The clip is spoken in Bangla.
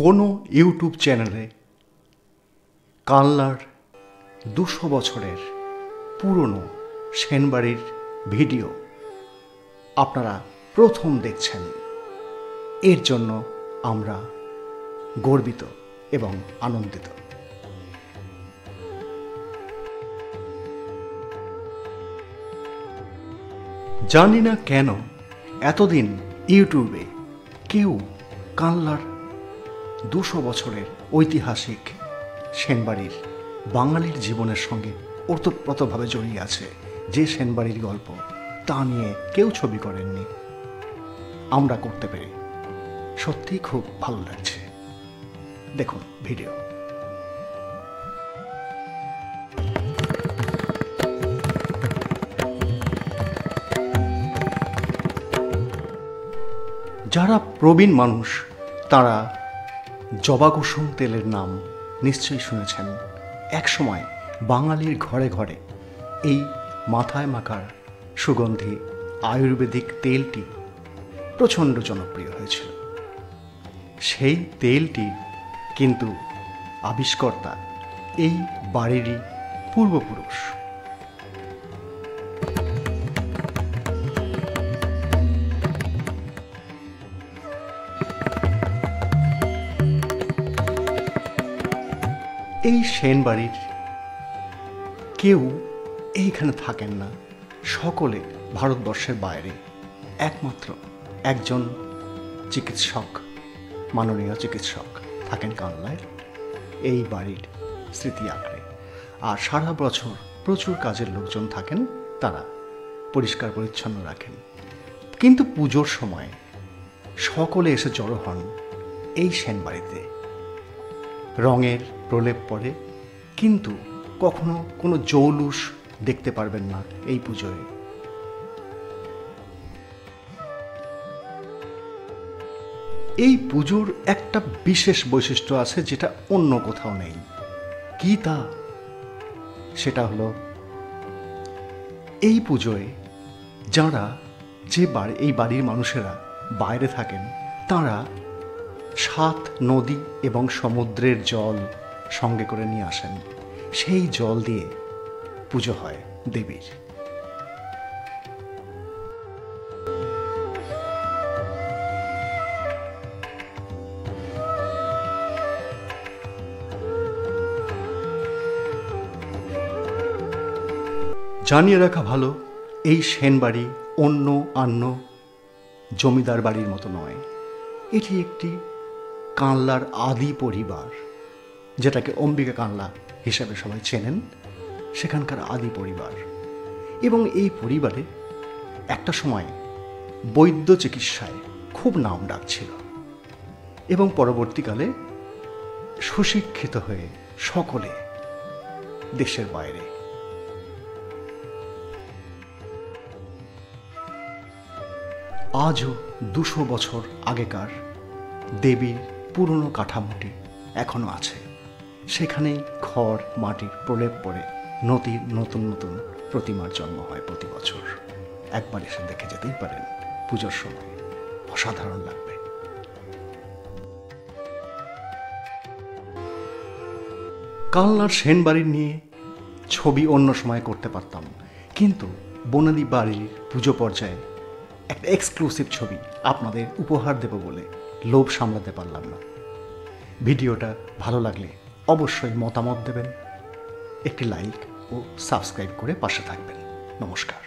কোনো ইউটিউব চ্যানেলে কালনার 200 বছরের পুরনো সেনবাড়ির ভিডিও আপনারা প্রথম দেখছেন, এর জন্য আমরা গর্বিত এবং আনন্দিত। জানি না কেন এতদিন ইউটিউবে কেউ কালনার 200 বছরের ঐতিহাসিক সেনবাড়ির বাঙালির জীবনের সঙ্গে ওতপ্রোতভাবে জড়িয়ে আছে যে সেনবাড়ির গল্প, তা নিয়ে কেউ ছবি করেননি। আমরা করতে পেরে সত্যিই খুব ভালো লাগছে। দেখুন ভিডিও। যারা প্রবীণ মানুষ তারা জবা কুসুম তেলের নাম নিশ্চয়ই শুনেছেন। একসময় বাঙালির ঘরে ঘরে এই মাথায় মাখার সুগন্ধি আয়ুর্বেদিক তেলটি প্রচণ্ড জনপ্রিয় হয়েছিল। সেই তেলটি কিন্তু আবিষ্কর্তা এই বাড়িরই পূর্বপুরুষ। এই সেনবাড়ির কেউ এইখানে থাকেন না, সকলে ভারতবর্ষের বাইরে। একমাত্র একজন চিকিৎসক, মাননীয় চিকিৎসক থাকেন কালনায় এই বাড়ির স্মৃতি আঁকড়ে। আর সারা বছর প্রচুর কাজের লোকজন থাকেন, তারা পরিষ্কার পরিচ্ছন্ন রাখেন। কিন্তু পুজোর সময় সকলে এসে জড়ো হন এই সেনবাড়িতে। রঙের প্রলেপ পড়ে, কিন্তু কখনো কোনো জৌলুস দেখতে পারবেন না এই পুজোয়। এই পুজোর একটা বিশেষ বৈশিষ্ট্য আছে যেটা অন্য কোথাও নেই। কি তা? সেটা হলো এই পুজোয় যারা এই বাড়ির মানুষেরা বাইরে থাকেন, তারা 7 নদী এবং সমুদ্রের জল সঙ্গে করে নিয়ে আসেন। সেই জল দিয়ে পুজো হয় দেবীর। জানিয়ে রাখা ভালো, এই সেনবাড়ি অন্য জমিদার বাড়ির মতো নয়। এটি একটি কানলার আদি পরিবার, যেটাকে অম্বিকা কানলা হিসাবে সবাই চেনেন, সেখানকার আদি পরিবার। এবং এই পরিবারে একটা সময় বৈদ্য চিকিৎসায় খুব নাম ডাক ছিল এবং পরবর্তীকালে সুশিক্ষিত হয়ে সকলে দেশের বাইরে। আজও 200 বছর আগেকার দেবীর পুরনো কাঠামোটি এখনো আছে। সেখানেই খড় মাটির প্রলেপ পড়ে নতুন নতুন প্রতিমার জন্ম হয় প্রতি বছর। একবার এসে দেখে যেতেই পারেন পুজোর সময়, অসাধারণ লাগবে। কালনার সেনবাড়ির নিয়ে ছবি অন্য সময় করতে পারতাম, কিন্তু বনাদি বাড়ির পুজো পর্যায়ে একটা এক্সক্লুসিভ ছবি আপনাদের উপহার দেব বলে লোভ সামলাতে পারলাম না। ভিডিওটা ভালো লাগলে অবশ্যই মতামত দেবেন, একটি লাইক ও সাবস্ক্রাইব করে পাশে থাকবেন। নমস্কার।